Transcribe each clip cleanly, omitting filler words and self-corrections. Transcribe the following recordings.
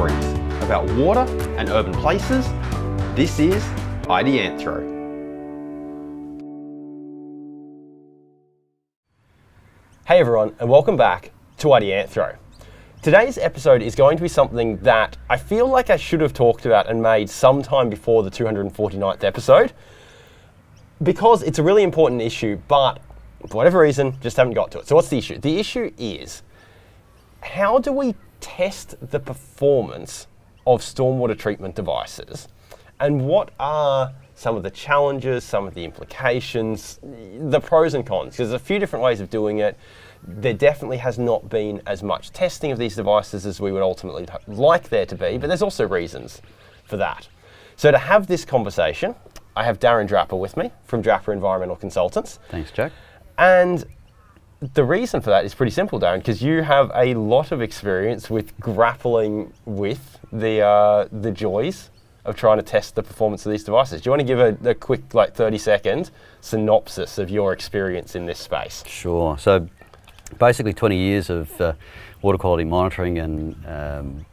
stories about water and urban places. This is Ideanthro. Hey everyone, and welcome back to Ideanthro. Today's episode is going to be something that I feel like I should have talked about and made sometime before the 249th episode, because it's a really important issue, but for whatever reason, just haven't got to it. So what's the issue? The issue is, how do we test the performance of stormwater treatment devices? And what are some of the challenges, some of the implications, the pros and cons? Because there's a few different ways of doing it. There definitely has not been as much testing of these devices as we would ultimately like there to be, but there's also reasons for that. So to have this conversation, I have Darren Draper with me from Draper Environmental Consultants. Thanks, Jack. And the reason for that is pretty simple, Darren, because you have a lot of experience with grappling with the joys of trying to test the performance of these devices. Do you want to give a quick 30-second synopsis of your experience in this space? Sure. So basically 20 years of water quality monitoring and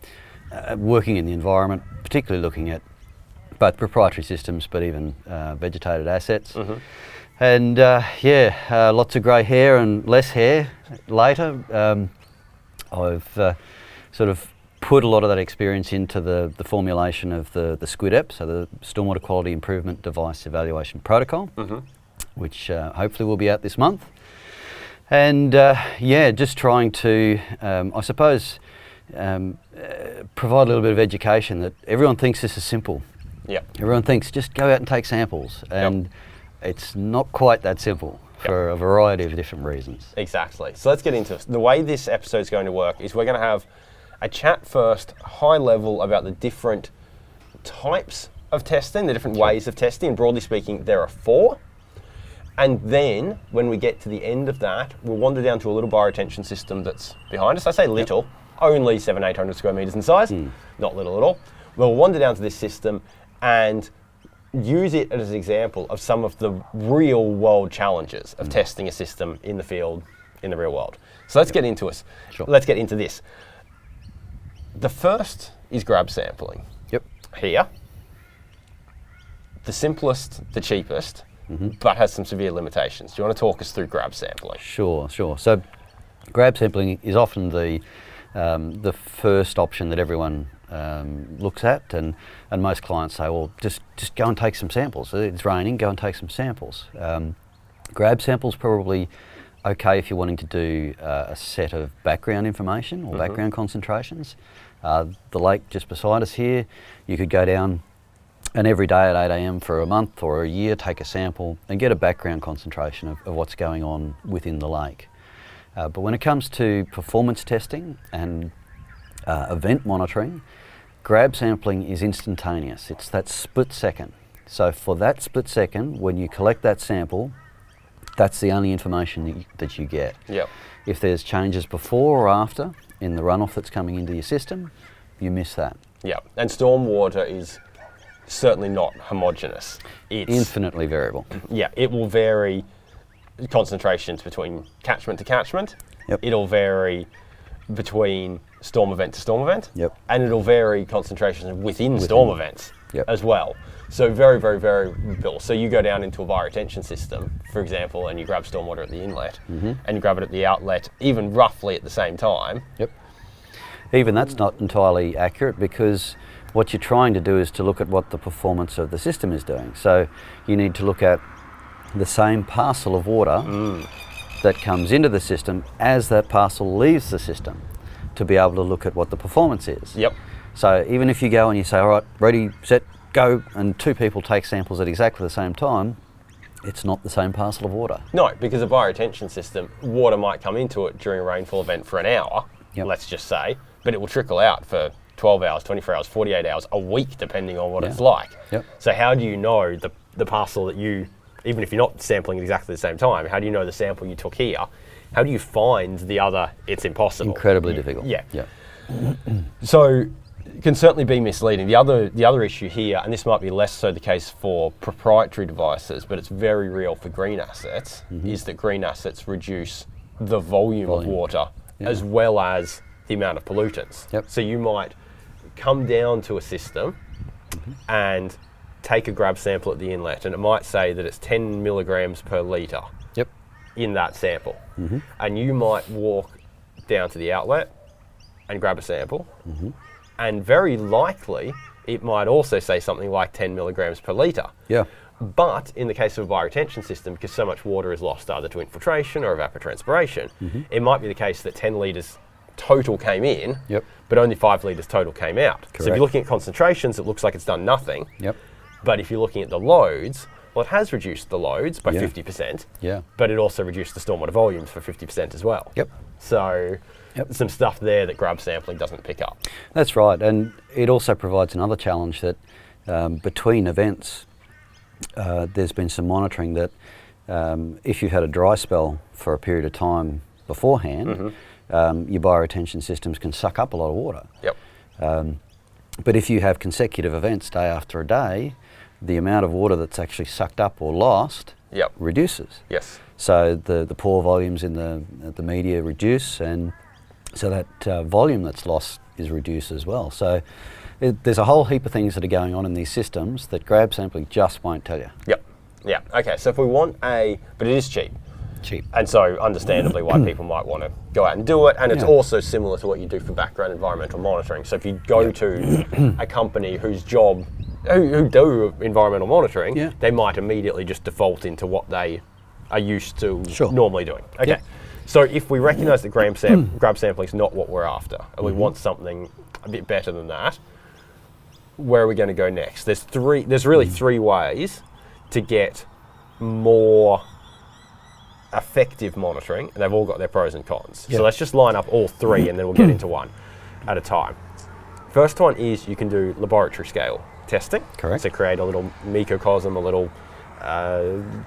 working in the environment, particularly looking at both proprietary systems but even vegetated assets. Mm-hmm. And lots of grey hair and less hair later. I've sort of put a lot of that experience into the formulation of the SQUIDEP, so the Stormwater Quality Improvement Device Evaluation Protocol, mm-hmm. which hopefully will be out this month. And just trying to, I suppose, provide a little bit of education that everyone thinks this is simple. Yep. Everyone thinks just go out and take samples, and it's not quite that simple for a variety of different reasons. Exactly. So let's get into it. The way this episode is going to work is we're going to have a chat first, high level, about the different types of testing, the different ways of testing. And broadly speaking, there are 4. And then when we get to the end of that, we'll wander down to a little bioretention system that's behind us. I say little, only 700-800 square meters in size, not little at all. We'll wander down to this system and use it as an example of some of the real world challenges of testing a system in the field, in the real world. So let's get into it. Sure. Let's get into this. The first is grab sampling. Yep. Here, the simplest, the cheapest, but has some severe limitations. Do you want to talk us through grab sampling? Sure. So grab sampling is often the first option that everyone looks at, and most clients say, well, just go and take some samples. It's raining, go and take some samples. Grab samples probably okay if you're wanting to do a set of background information or background concentrations. The lake just beside us here, you could go down and every day at 8 a.m. for a month or a year take a sample and get a background concentration of what's going on within the lake. But when it comes to performance testing and event monitoring, grab sampling is instantaneous. It's that split second. So for that split second, when you collect that sample, that's the only information that you get. Yep. If there's changes before or after in the runoff that's coming into your system, you miss that. Yeah, and stormwater is certainly not homogeneous. It's infinitely variable. Yeah, it will vary concentrations between catchment to catchment. Yep. It'll vary between storm event to storm event. Yep. And it'll vary concentrations within storm events as well. So very, very variable. So you go down into a bioretention system, for example, and you grab stormwater at the inlet, and you grab it at the outlet, even roughly at the same time. Yep. Even that's not entirely accurate, because what you're trying to do is to look at what the performance of the system is doing. So you need to look at the same parcel of water that comes into the system as that parcel leaves the system to be able to look at what the performance is. Yep. So even if you go and you say, all right, ready, set, go, and 2 people take samples at exactly the same time, it's not the same parcel of water. No, because a bioretention system, water might come into it during a rainfall event for an hour, let's just say, but it will trickle out for 12 hours, 24 hours, 48 hours, a week, depending on what it's like. Yep. So how do you know the parcel that you, even if you're not sampling at exactly the same time, how do you know the sample you took here? How do you find the other? It's impossible. Incredibly difficult. Yeah. So it can certainly be misleading. The other issue here, and this might be less so the case for proprietary devices, but it's very real for green assets, is that green assets reduce the volume of water as well as the amount of pollutants. Yep. So you might come down to a system and take a grab sample at the inlet, and it might say that it's 10 milligrams per litre in that sample. And you might walk down to the outlet and grab a sample, and very likely it might also say something like 10 milligrams per litre. Yeah. But in the case of a bioretention system, because so much water is lost either to infiltration or evapotranspiration, it might be the case that 10 litres total came in, but only 5 litres total came out. So if you're looking at concentrations, it looks like it's done nothing. But if you're looking at the loads, well, it has reduced the loads by 50%, but it also reduced the stormwater volumes for 50% as well. So some stuff there that grab sampling doesn't pick up. That's right, and it also provides another challenge that between events, there's been some monitoring that if you had a dry spell for a period of time beforehand, your bioretention systems can suck up a lot of water. But if you have consecutive events day after a day, the amount of water that's actually sucked up or lost reduces. So the pore volumes in the media reduce, and so that volume that's lost is reduced as well. So there's a whole heap of things that are going on in these systems that grab sampling just won't tell you. Okay, so if we want but it is cheap. And so understandably why people might want to go out and do it, and it's also similar to what you do for background environmental monitoring. So if you go to a company whose job, who do environmental monitoring, they might immediately just default into what they are used to normally doing. Okay, so if we recognise that grab sampling is not what we're after, and we want something a bit better than that, where are we going to go next? There's really three ways to get more effective monitoring, and they've all got their pros and cons. So let's just line up all three and then we'll get into one at a time. First one is you can do laboratory scale testing. So create a little microcosm, a little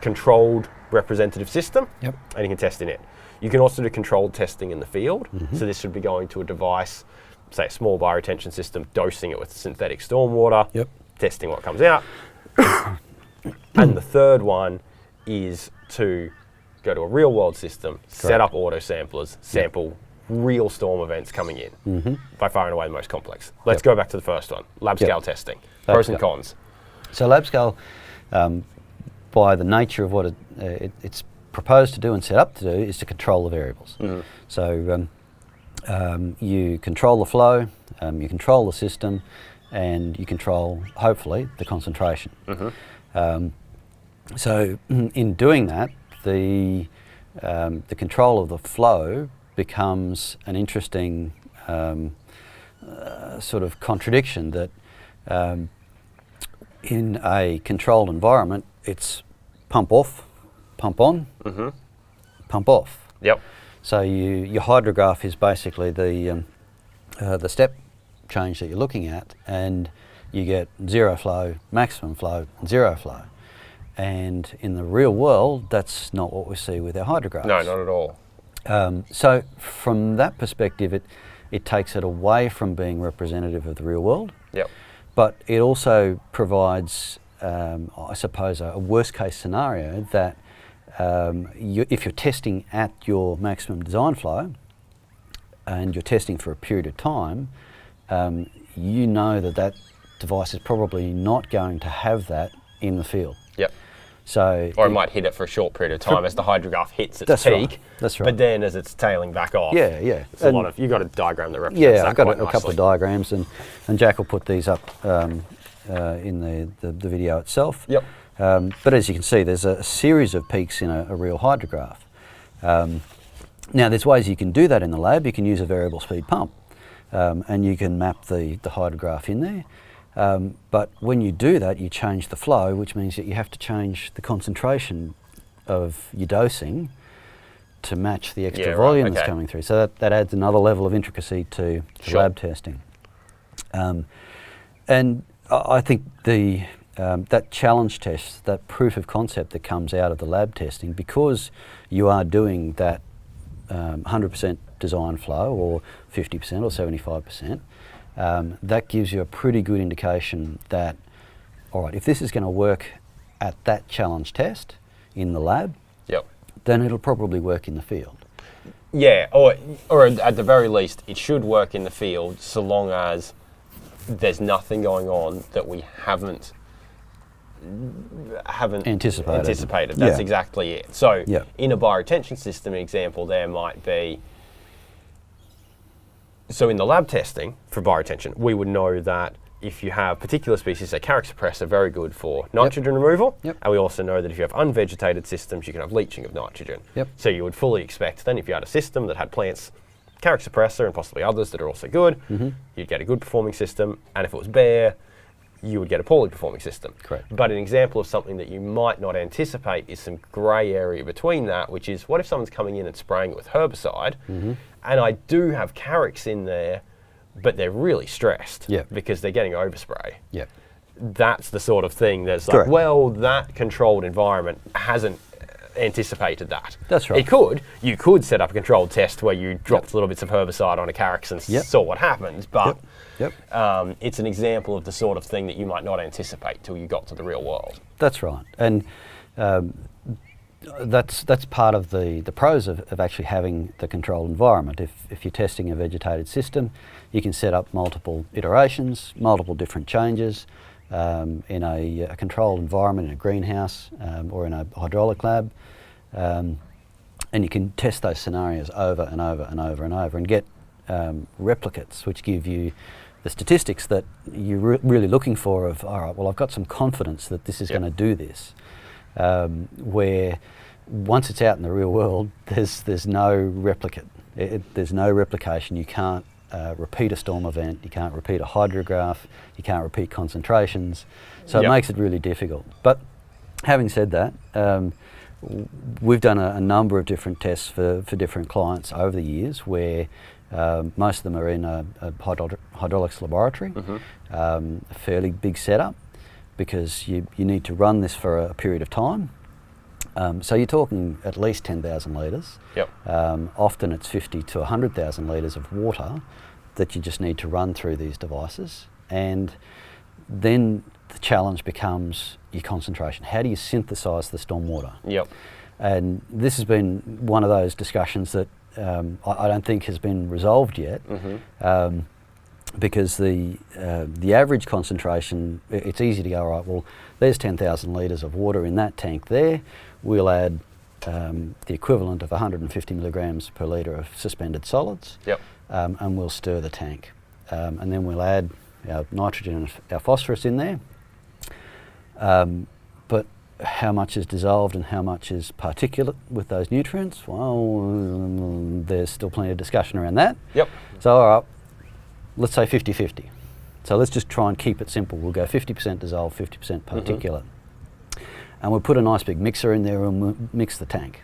controlled representative system, and you can test in it. You can also do controlled testing in the field. So this would be going to a device, say a small bioretention system, dosing it with synthetic stormwater, testing what comes out. And the third one is to go to a real world system, set up auto samplers, sample real storm events coming in. By far and away the most complex. Let's go back to the first one, lab scale testing. Pros and cons. So lab scale, by the nature of what it's proposed to do and set up to do, is to control the variables. So you control the flow, you control the system, and you control, hopefully, the concentration. So in doing that, the control of the flow becomes an interesting sort of contradiction that in a controlled environment, it's pump off, pump on, pump off. So your hydrograph is basically the step change that you're looking at, and you get zero flow, maximum flow, and zero flow. And in the real world, that's not what we see with our hydrographs. No, not at all. So from that perspective, it takes it away from being representative of the real world. But it also provides, I suppose, a worst case scenario that if you're testing at your maximum design flow and you're testing for a period of time, you know that device is probably not going to have that in the field. So or it might hit it for a short period of time as the hydrograph hits its peak. That's right. But then as it's tailing back off, it's a lot of, you've got a diagram that represents that. I've got a couple of diagrams, and Jack will put these up in the video itself. But as you can see, there's a series of peaks in a real hydrograph. Now there's ways you can do that in the lab. You can use a variable speed pump, and you can map the hydrograph in there. But when you do that, you change the flow, which means that you have to change the concentration of your dosing to match the extra volume that's coming through. So that adds another level of intricacy to lab testing. And I think that challenge test, that proof of concept that comes out of the lab testing, because you are doing that 100% design flow or 50% or 75%, that gives you a pretty good indication that, all right, if this is going to work at that challenge test in the lab, then it'll probably work in the field. Or at the very least, it should work in the field so long as there's nothing going on that we haven't anticipated. That's exactly it. So in a bioretention system example, there might be, so in the lab testing for bioretention, we would know that if you have particular species, say carrick suppressor, very good for nitrogen removal. And we also know that if you have unvegetated systems, you can have leaching of nitrogen. So you would fully expect then if you had a system that had plants, carrick suppressor and possibly others that are also good, you'd get a good performing system. And if it was bare, you would get a poorly performing system. Correct. But an example of something that you might not anticipate is some grey area between that, which is what if someone's coming in and spraying it with herbicide, and I do have carricks in there, but they're really stressed because they're getting overspray. That's the sort of thing that's like, well, that controlled environment hasn't anticipated that. That's right. You could set up a controlled test where you dropped little bits of herbicide on a carricks and saw what happened, but it's an example of the sort of thing that you might not anticipate till you got to the real world. That's right. And that's part of the pros of actually having the controlled environment. If you're testing a vegetated system, you can set up multiple iterations, multiple different changes in a controlled environment, in a greenhouse or in a hydraulic lab, and you can test those scenarios over and over and over and over and get replicates which give you the statistics that you're really looking for of, all right, well, I've got some confidence that this is going to do this. Where once it's out in the real world, there's no replicate. There's no replication. You can't repeat a storm event. You can't repeat a hydrograph. You can't repeat concentrations. So it makes it really difficult. But having said that, we've done a number of different tests for different clients over the years where most of them are in a hydraulics laboratory, a fairly big setup, because you need to run this for a period of time. So you're talking at least 10,000 litres. Often it's 50 to 100,000 litres of water that you just need to run through these devices. And then the challenge becomes your concentration. How do you synthesise the stormwater? And this has been one of those discussions that I don't think has been resolved yet. Because the average concentration, it's easy to go, right, well, there's 10,000 litres of water in that tank there. We'll add the equivalent of 150 milligrams per litre of suspended solids, and we'll stir the tank. And then we'll add our nitrogen and our phosphorus in there. But how much is dissolved and how much is particulate with those nutrients? Well, there's still plenty of discussion around that. So, all right, let's say 50-50. So let's just try and keep it simple. We'll go 50% dissolved, 50% particulate. And we'll put a nice big mixer in there and we'll mix the tank.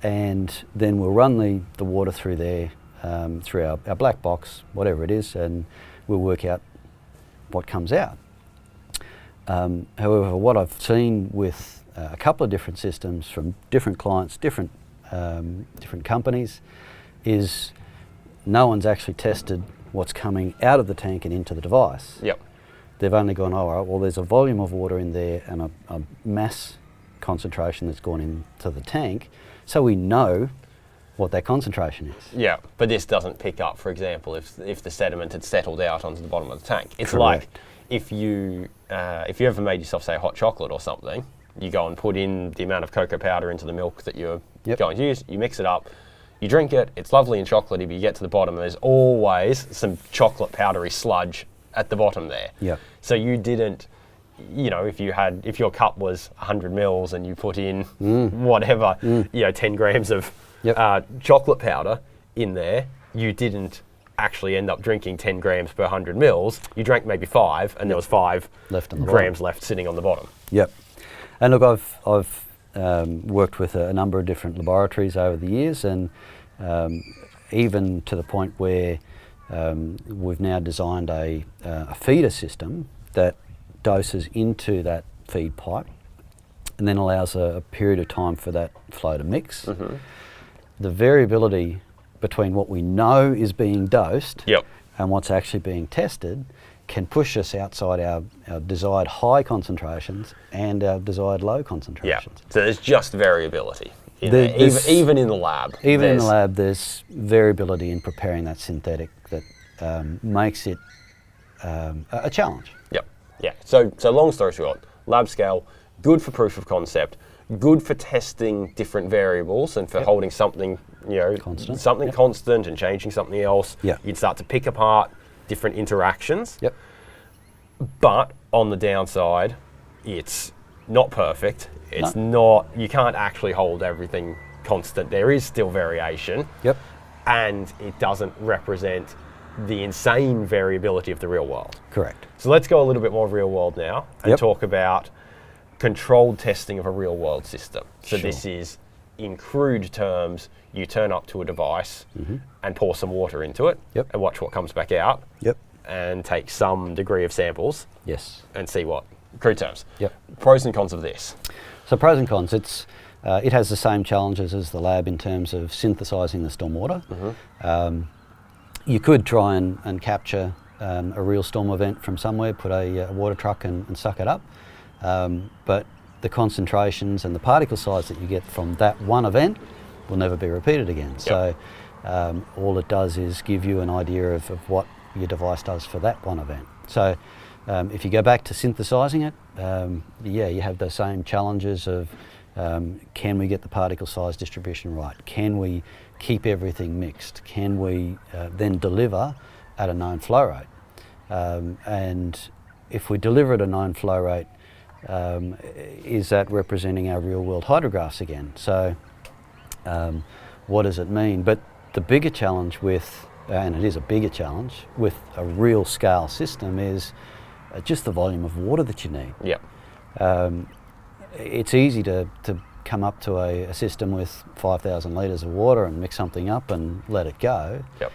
And then we'll run the water through there, through our black box, whatever it is, and we'll work out what comes out. However, what I've seen with a couple of different systems from different clients, different companies, is no one's actually tested what's coming out of the tank and into the device. They've only gone, oh, all right, well, there's a volume of water in there and a mass concentration that's gone into the tank, so we know what that concentration is. But this doesn't pick up, for example, if the sediment had settled out onto the bottom of the tank. It's like if you ever made yourself, say, hot chocolate or something, you go and put in the amount of cocoa powder into the milk that you're going to use, you mix it up, you drink it, it's lovely and chocolatey, but you get to the bottom and there's always some chocolate powdery sludge at the bottom there. So you didn't, if your cup was 100 mils and you put in whatever, 10 grams of chocolate powder in there, you didn't actually end up drinking 10 grams per 100 mils. You drank maybe 5 and there was 5 grams left sitting on the bottom. And look, I've worked with a number of different laboratories over the years, and even to the point where we've now designed a feeder system that doses into that feed pipe and then allows a period of time for that flow to mix. The variability between what we know is being dosed and what's actually being tested can push us outside our desired high concentrations and our desired low concentrations. So there's just variability. Even in the lab. Even in the lab, there's variability in preparing that synthetic that makes it a challenge. Yep. Yeah. So long story short, lab scale, good for proof of concept, good for testing different variables and for holding something, Constant. something constant and changing something else. Yeah. You'd start to pick apart different interactions. Yep. But on the downside, it's not perfect. It's not, you can't actually hold everything constant. There is still variation. Yep. And it doesn't represent the insane variability of the real world. Correct. So let's go a little bit more real world now and Yep. talk about controlled testing of a real world system. So Sure. this is, in crude terms, you turn up to a device and pour some water into it Yep. and watch what comes back out Yep. and take some degree of samples Yes. and see what, crude terms. Yep. Pros and cons of this. So pros and cons, it has the same challenges as the lab in terms of synthesising the stormwater. You could try and capture a real storm event from somewhere, put a water truck and suck it up, but the concentrations and the particle size that you get from that one event will never be repeated again. Yep. So all it does is give you an idea of what your device does for that one event. So if you go back to synthesising it, you have the same challenges of can we get the particle size distribution right? Can we keep everything mixed? Can we then deliver at a known flow rate? And if we deliver at a known flow rate, is that representing our real world hydrographs again? So what does it mean? But the bigger challenge with, and it is a bigger challenge, with a real scale system is just the volume of water that you need. Yep. It's easy to come up to a system with 5,000 litres of water and mix something up and let it go. Yep.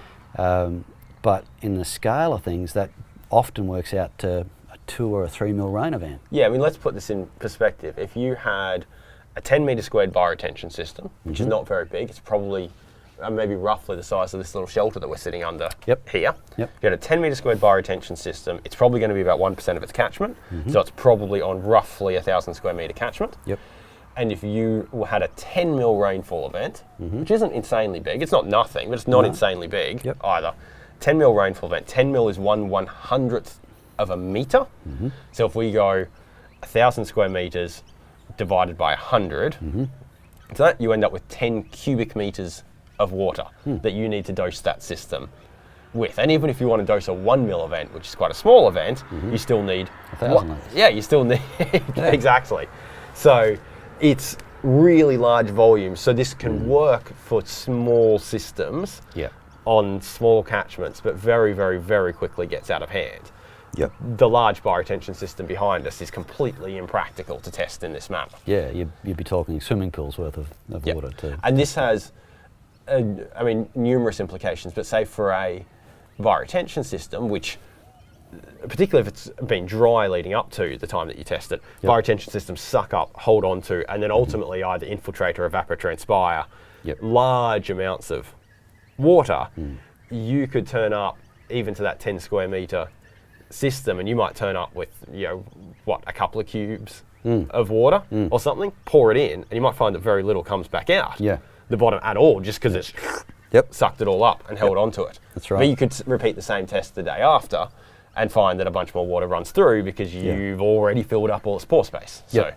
But in the scale of things, that often works out to a 2 or a 3 mil rain event. Yeah, I mean, let's put this in perspective. If you had a 10 metre squared bioretention system, which is not very big, it's probably maybe roughly the size of this little shelter that we're sitting under here. Yep. You had a 10 metre squared bioretention system, it's probably going to be about 1% of its catchment, so it's probably on roughly 1,000 square metre catchment. Yep. And if you had a 10 mil rainfall event, which isn't insanely big, it's not nothing, but it's not insanely big either. 10 mil rainfall event, 10 mil is 1/100th of a metre. So if we go 1,000 square metres divided by 100, so that you end up with 10 cubic metres of water that you need to dose that system with. And even if you want to dose a 1 mil event, which is quite a small event, you still need 1,000 litres. Yeah, you still need exactly. So it's really large volumes. So this can work for small systems on small catchments, but very, very, very quickly gets out of hand. Yep. The large bioretention system behind us is completely impractical to test in this map. Yeah, you'd be talking swimming pools worth of water too. And this has, numerous implications, but say for a bioretention system, which, particularly if it's been dry leading up to the time that you test it, bioretention systems suck up, hold on to, and then ultimately either infiltrate or evapotranspire large amounts of water. You could turn up even to that 10 square metre system and you might turn up with, a couple of cubes of water or something, pour it in, and you might find that very little comes back out the bottom at all, just because it's sucked it all up and held onto it. That's right. But you could repeat the same test the day after and find that a bunch more water runs through because you've already filled up all its pore space. So.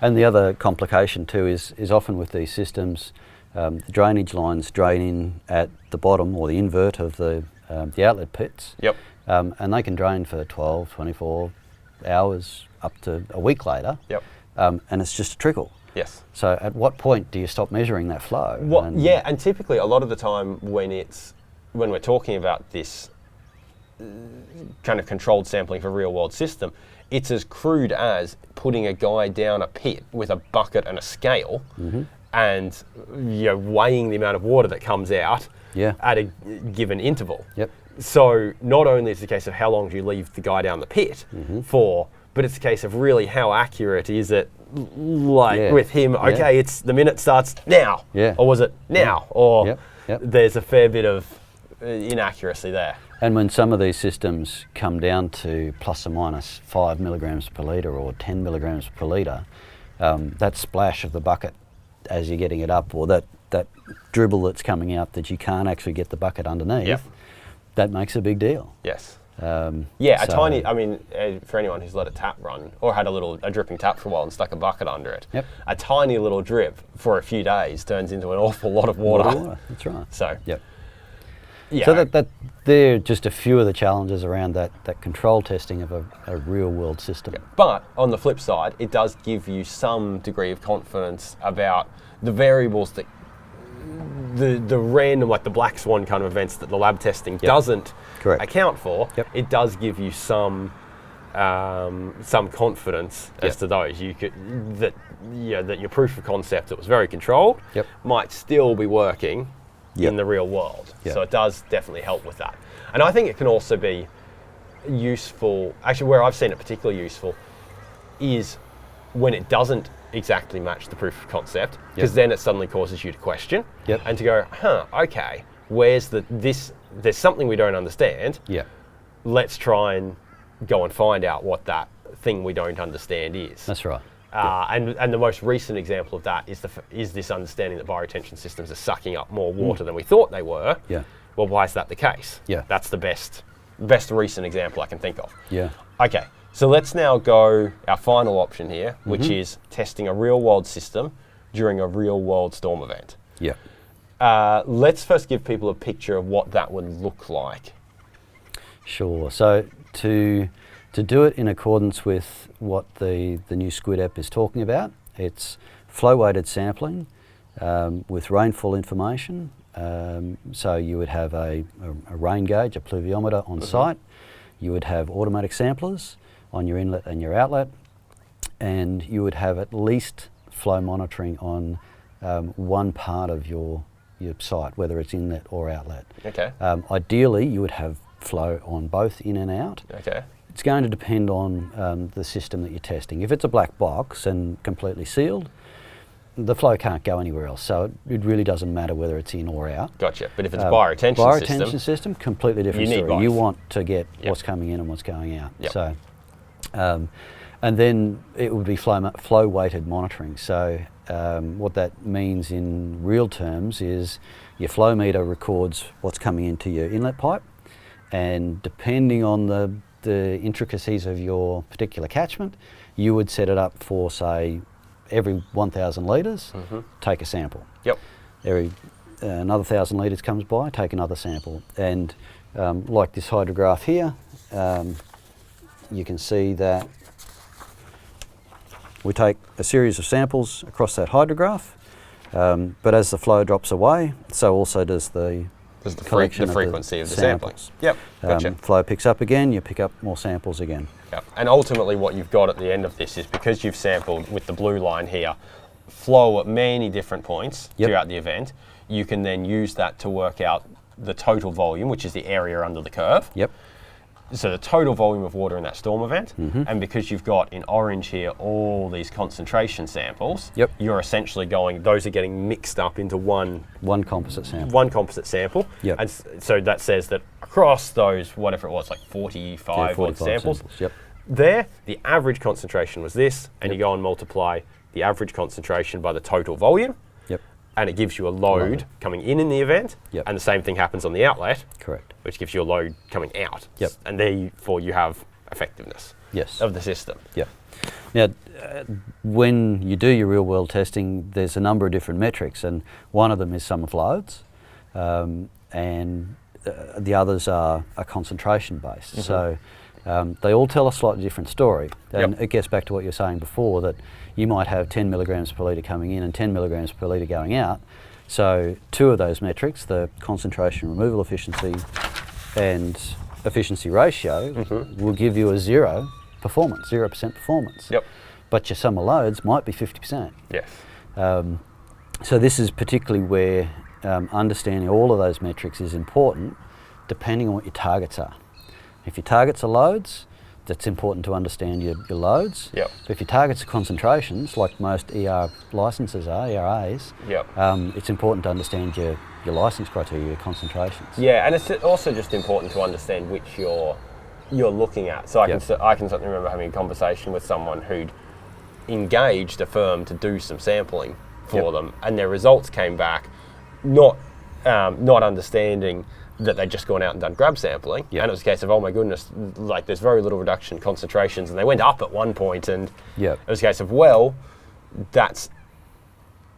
And the other complication too is often with these systems, the drainage lines drain in at the bottom or the invert of the outlet pits. Yep. And they can drain for 12, 24 hours up to a week later. Yep. And it's just a trickle. Yes. So at what point do you stop measuring that flow? And typically a lot of the time when we're talking about this kind of controlled sampling for real world system, it's as crude as putting a guy down a pit with a bucket and a scale and weighing the amount of water that comes out at a given interval. Yep. So not only is it a case of how long do you leave the guy down the pit for, but it's a case of really how accurate is it, with him, it's the minute starts now, or was it now, or there's a fair bit of inaccuracy there. And when some of these systems come down to plus or minus 5 milligrams per litre or 10 milligrams per litre, that splash of the bucket as you're getting it up, or that dribble that's coming out that you can't actually get the bucket underneath, that makes a big deal. Yes. Yeah, a tiny. I mean, for anyone who's let a tap run or had a dripping tap for a while and stuck a bucket under it, Yep. a tiny little drip for a few days turns into an awful lot of water. That's right. So, Yep. yeah. So that they're just a few of the challenges around that control testing of a real world system. Yeah. But on the flip side, it does give you some degree of confidence about the variables that the random, like the black swan kind of events that the lab testing doesn't Correct. account for. Yep. It does give you some confidence as to those. That your proof of concept that was very controlled Yep. might still be working Yep. in the real world. Yep. So it does definitely help with that. And I think it can also be useful, actually where I've seen it particularly useful is when it doesn't exactly match the proof of concept, because then it suddenly causes you to question and to go, okay, there's something we don't understand. Yeah. Let's try and go and find out what that thing we don't understand is. That's right. And the most recent example of that is this understanding that bioretention systems are sucking up more water than we thought they were. Yeah. Well, why is that the case? Yeah. That's the best recent example I can think of. Yeah. Okay, so let's now go our final option here, which is testing a real world system during a real world storm event. Yeah. Let's first give people a picture of what that would look like. Sure. So to do it in accordance with what the new Squid app is talking about, it's flow-weighted sampling with rainfall information. So you would have a rain gauge, a pluviometer on site. You would have automatic samplers on your inlet and your outlet, and you would have at least flow monitoring on one part of your site, whether it's inlet or outlet. Okay. Ideally, you would have flow on both in and out. Okay. It's going to depend on the system that you're testing. If it's a black box and completely sealed, the flow can't go anywhere else, so it really doesn't matter whether it's in or out. Gotcha. But if it's bioretention system, completely different you need story. both. You want to get what's coming in and what's going out. Yep. So, and then it would be flow weighted monitoring. So what that means in real terms is your flow meter records what's coming into your inlet pipe, and depending on the intricacies of your particular catchment, you would set it up for, say, every 1,000 litres, take a sample. Yep. Every another 1,000 litres comes by, take another sample. And like this hydrograph here, you can see that we take a series of samples across that hydrograph, but as the flow drops away, so also does the collection frequency of the samples. Yep, gotcha. Flow picks up again, you pick up more samples again. Yep. And ultimately what you've got at the end of this is, because you've sampled with the blue line here, flow at many different points throughout the event, you can then use that to work out the total volume, which is the area under the curve. Yep. So the total volume of water in that storm event, and because you've got in orange here all these concentration samples, you're essentially those are getting mixed up into one composite sample. One composite sample. Yep. And so that says that across those, whatever it was, like 45 odd samples, there, the average concentration was this, and you go and multiply the average concentration by the total volume, and it gives you a load coming in the event, and the same thing happens on the outlet. Correct. Which gives you a load coming out. And therefore you have effectiveness of the system. Now, when you do your real world testing, there's a number of different metrics, and one of them is sum of loads, and the others are concentration based. So they all tell a slightly different story, and it gets back to what you were saying before, that you might have 10 milligrams per litre coming in and 10 milligrams per litre going out. So two of those metrics, the concentration removal efficiency and efficiency ratio, will give you a 0% performance. But your sum of loads might be 50%. So this is particularly where understanding all of those metrics is important, depending on what your targets are. If your targets are loads, that's important to understand your loads. But if your targets are concentrations, like most ER licenses are, ERAs, it's important to understand your license criteria, your concentrations. And it's also just important to understand which you're looking at. So I can certainly remember having a conversation with someone who'd engaged a firm to do some sampling for them, and their results came back not understanding that they'd just gone out and done grab sampling, Yep. and it was a case of, oh my goodness, like there's very little reduction in concentrations, and they went up at one point, and Yep. it was a case of, well, that's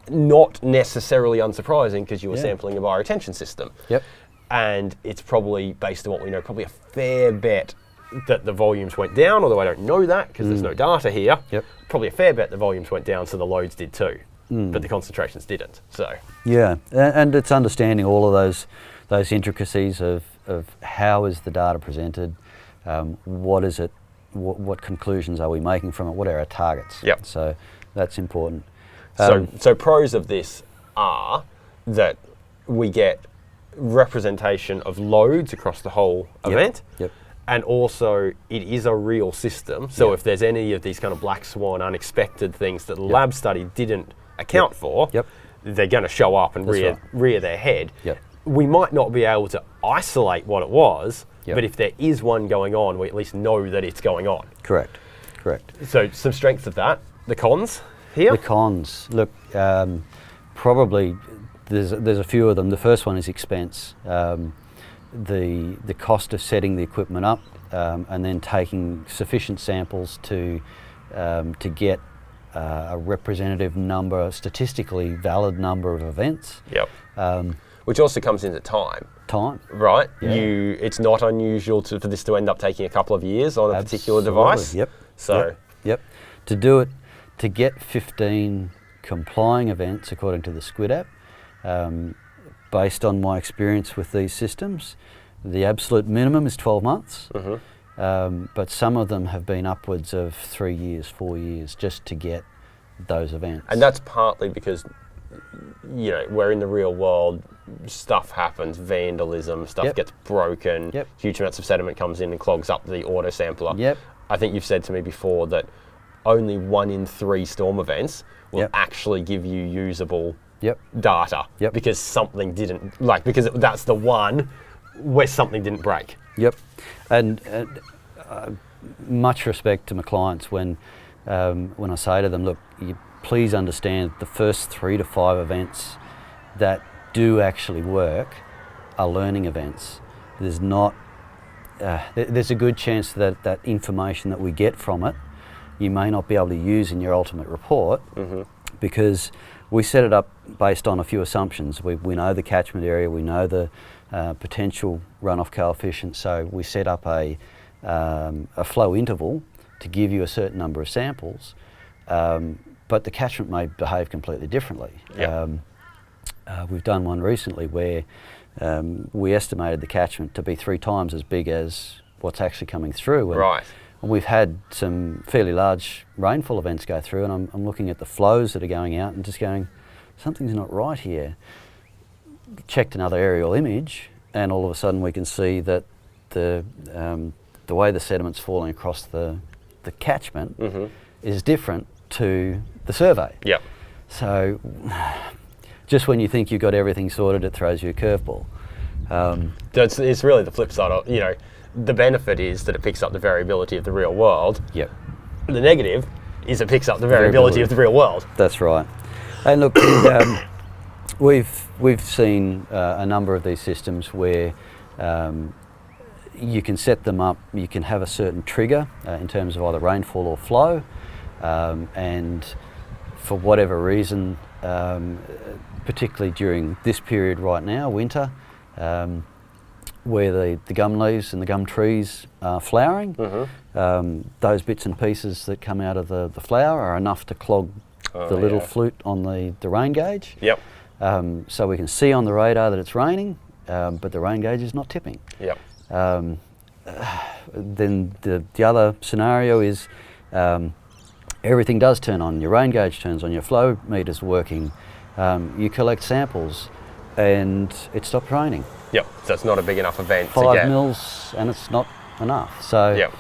not necessarily unsurprising because you were Yeah. sampling a bioretention system. Yep. And it's probably, based on what we know, probably a fair bet that the volumes went down, although I don't know that because there's no data here. Yep. Probably a fair bet the volumes went down, so the loads did too, but the concentrations didn't. So Yeah, and it's understanding all of those intricacies of how is the data presented, what is it, what conclusions are we making from it, what are our targets. Yep. So that's important. So pros of this are that we get representation of loads across the whole event. Yep. And also, it is a real system. So Yep. if there's any of these kind of black swan, unexpected things that the lab study didn't account for, Yep. they're going to show up and That's right. rear their head. Yep. We might not be able to isolate what it was, Yep. but if there is one going on, we at least know that it's going on. Correct. So some strengths of that. The cons here? The cons, look, probably there's a few of them. The first one is expense. The cost of setting the equipment up and then taking sufficient samples to get a representative number, a statistically valid number of events. Yep. Which also comes into time. Time. Right? Yeah. It's not unusual for this to end up taking a couple of years on a particular Absolutely. device. Yep. So Yep. To do it, to get 15 complying events according to the Squid app, based on my experience with these systems, the absolute minimum is 12 months, but some of them have been upwards of 3 years, 4 years, just to get those events. And that's partly because, you know, we're in the real world, stuff happens, vandalism, stuff Yep. gets broken, Yep. huge amounts of sediment comes in and clogs up the auto sampler. Yep. I think you've said to me before that only 1 in 3 storm events will Yep. actually give you usable Yep. data Yep. because something didn't, that's the one where something didn't break. Yep. And much respect to my clients when I say to them, look, you please understand the first 3 to 5 events that do actually work are learning events. There's not, there's a good chance that that information that we get from it, you may not be able to use in your ultimate report because we set it up based on a few assumptions. We know the catchment area, we know the potential runoff coefficient, so we set up a flow interval to give you a certain number of samples, but the catchment may behave completely differently. Yep. We've done one recently where we estimated the catchment to be 3 times as big as what's actually coming through. And Right. we've had some fairly large rainfall events go through, and I'm looking at the flows that are going out and just going, something's not right here. Checked another aerial image, and all of a sudden we can see that the way the sediment's falling across the catchment is different to the survey. Yep. So just when you think you've got everything sorted, it throws you a curveball. It's really the flip side of, you know, the benefit is that it picks up the variability of the real world. Yep. The negative is it picks up the variability of the real world. That's right. And look, we've seen a number of these systems where you can set them up, you can have a certain trigger in terms of either rainfall or flow, and for whatever reason, particularly during this period right now, winter, where the gum leaves and the gum trees are flowering, those bits and pieces that come out of the flower are enough to clog the little flute on the rain gauge. Yep. So we can see on the radar that it's raining, but the rain gauge is not tipping. Yep. Then the other scenario is everything does turn on. Your rain gauge turns on, your flow meter's working, you collect samples, and it stops raining. Yep. So it's not a big enough event to 5 get. mils, and it's not enough. So Yep.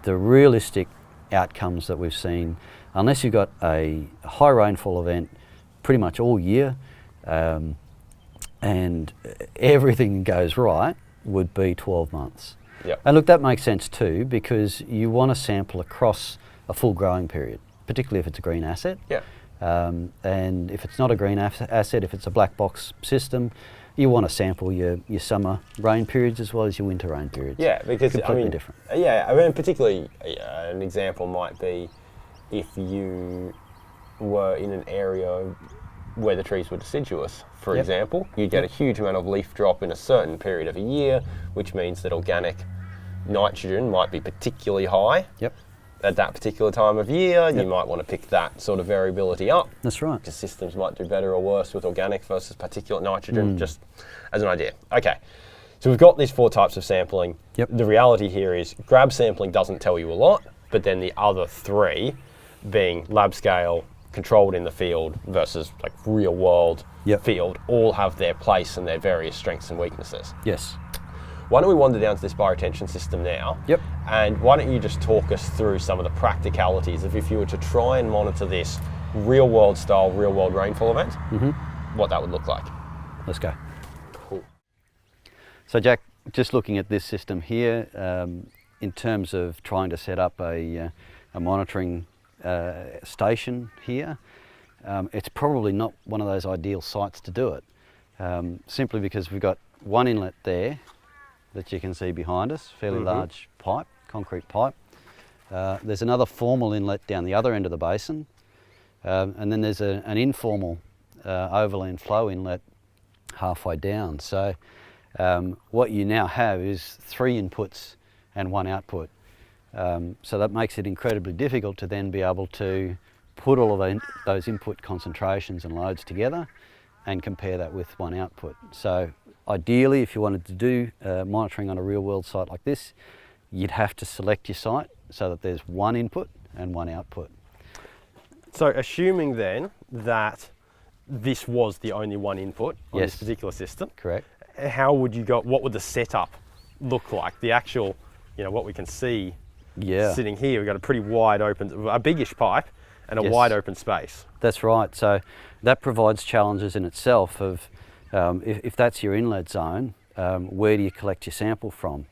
the realistic outcomes that we've seen, unless you've got a high rainfall event pretty much all year, and everything goes right, would be 12 months. Yep. And look, that makes sense too, because you want to sample across a full growing period, particularly if it's a green asset. Yeah. And if it's not a green asset, if it's a black box system, you want to sample your summer rain periods as well as your winter rain periods. Yeah, because completely different. Yeah, I mean, particularly an example might be if you were in an area where the trees were deciduous, for example, you get a huge amount of leaf drop in a certain period of a year, which means that organic nitrogen might be particularly high. At that particular time of year. You might want to pick that sort of variability up. That's right. Because systems might do better or worse with organic versus particulate nitrogen, just as an idea. Okay, so we've got these 4 types of sampling. The reality here is grab sampling doesn't tell you a lot, but then the other 3, being lab scale, controlled in the field versus like real world field, all have their place and their various strengths and weaknesses. Yes. Why don't we wander down to this bioretention system now? And why don't you just talk us through some of the practicalities of if you were to try and monitor this real world style, real world rainfall event, what that would look like. Let's go. Cool. So Jack, just looking at this system here, in terms of trying to set up a monitoring station here, it's probably not one of those ideal sites to do it, simply because we've got one inlet there that you can see behind us, fairly large pipe, concrete pipe. There's another formal inlet down the other end of the basin, and then there's an informal overland flow inlet halfway down. So what you now have is 3 inputs and 1 output. So that makes it incredibly difficult to then be able to put all of those input concentrations and loads together and compare that with 1 output. So ideally, if you wanted to do monitoring on a real world site like this, you'd have to select your site so that there's 1 input and 1 output. So assuming then that this was the only 1 input on this particular system, correct. How would you go, what would the setup look like? The actual, what we can see sitting here, we've got a pretty wide open, a biggish pipe and a wide open space. That's right. So that provides challenges in itself of if that's your inlet zone, where do you collect your sample from?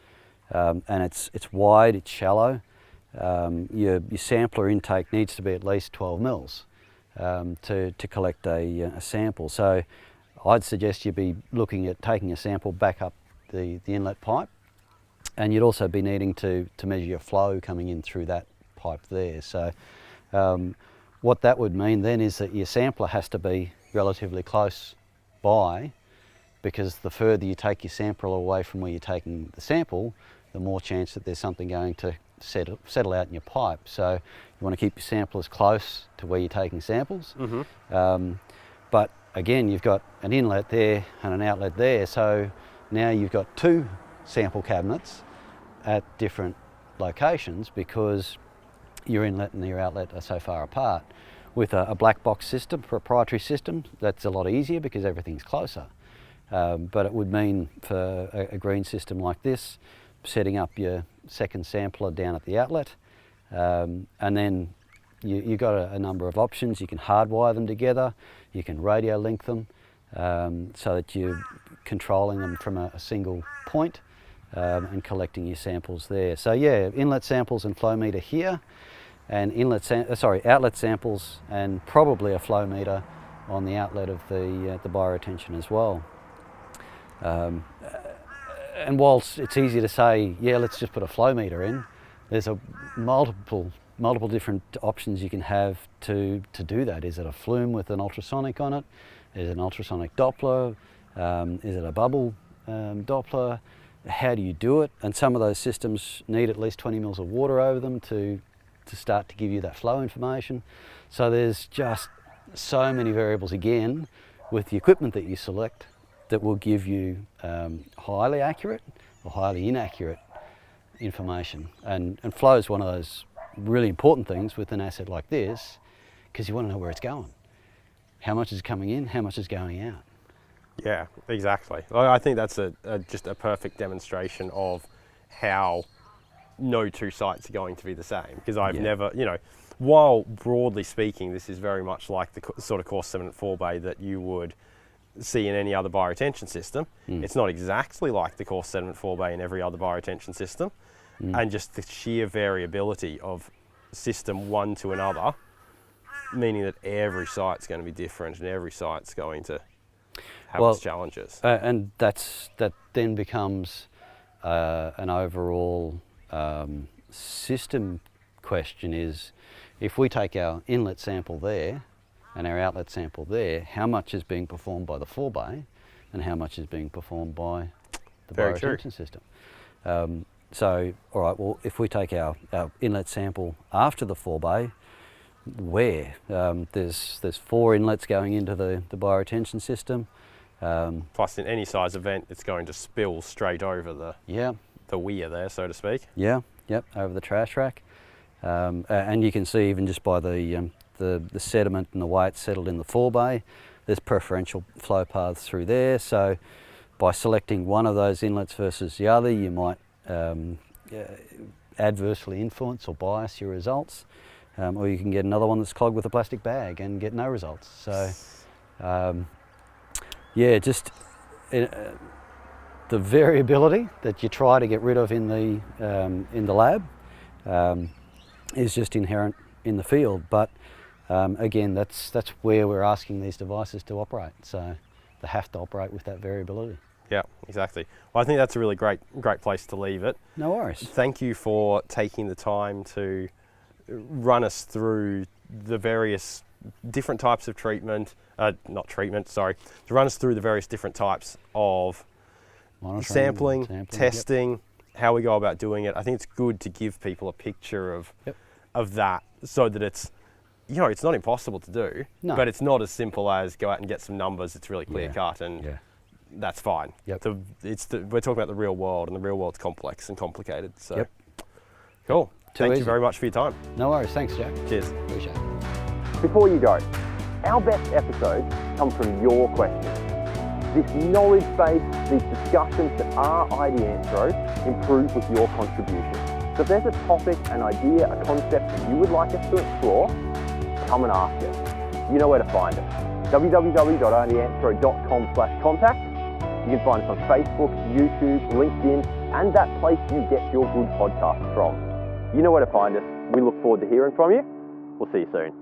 And it's wide, it's shallow. Your sampler intake needs to be at least 12 mils to collect a sample. So I'd suggest you'd be looking at taking a sample back up the inlet pipe, and you'd also be needing to measure your flow coming in through that pipe there. So what that would mean then is that your sampler has to be relatively close by, because the further you take your sample away from where you're taking the sample, the more chance that there's something going to settle out in your pipe. So you want to keep your sample as close to where you're taking samples. But again, you've got an inlet there and an outlet there, so now you've got 2 sample cabinets at different locations because your inlet and your outlet are so far apart. With a black box system, proprietary system, that's a lot easier because everything's closer. But it would mean for a green system like this, setting up your second sampler down at the outlet, and then you've got a number of options. You can hardwire them together, you can radio link them, so that you're controlling them from a single point and collecting your samples there. So yeah, inlet samples and flow meter here, and outlet samples and probably a flow meter on the outlet of the bioretention as well. And whilst it's easy to say, yeah, let's just put a flow meter in, there's multiple different options you can have to do that. Is it a flume with an ultrasonic on it? Is it an ultrasonic Doppler? Is it a bubble Doppler? How do you do it? And some of those systems need at least 20 mils of water over them to start to give you that flow information. So there's just so many variables again with the equipment that you select that will give you highly accurate or highly inaccurate information. And flow is one of those really important things with an asset like this, because you want to know where it's going. How much is coming in, how much is going out. Yeah, exactly. I think that's just a perfect demonstration of how no 2 sites are going to be the same, because I've never, while broadly speaking, this is very much like the sort of coarse sediment forebay that you would see in any other bioretention system. It's not exactly like the coarse sediment forebay in every other bioretention system, and just the sheer variability of system one to another meaning that every site's going to be different and every site's going to have Well, its challenges. And that then becomes an overall system question is, if we take our inlet sample there and our outlet sample there, how much is being performed by the forebay and how much is being performed by the bioretention system? So, all right, well, if we take our inlet sample after the forebay, where? There's 4 inlets going into the bioretention system. Plus, in any size event, it's going to spill straight over the weir there, so to speak. Yeah, yep, over the trash rack. And you can see even just by the sediment and the way it's settled in the forebay, there's preferential flow paths through there. So by selecting one of those inlets versus the other, you might adversely influence or bias your results. Or you can get another one that's clogged with a plastic bag and get no results. So yeah, just the variability that you try to get rid of in the lab is just inherent in the field. But again, that's where we're asking these devices to operate. So they have to operate with that variability. Yeah, exactly. Well, I think that's a really great place to leave it. No worries. Thank you for taking the time to run us through the various different types of to run us through the various different types of sampling, testing, yep. How we go about doing it. I think it's good to give people a picture of that, so that it's, it's not impossible to do, but it's not as simple as go out and get some numbers. It's really clear cut and that's fine. Yep. We're talking about the real world, and the real world's complex and complicated. So, cool. Too Thank easy. you very much for your time. No worries. Thanks, Jack. Cheers. Appreciate it. Before you go, our best episodes come from your questions. This knowledge base, these discussions that are Ideanthro, improve with your contribution. So if there's a topic, an idea, a concept that you would like us to explore, come and ask us. You know where to find us. www.ideanthro.com/contact. You can find us on Facebook, YouTube, LinkedIn, and that place you get your good podcasts from. You know where to find us. We look forward to hearing from you. We'll see you soon.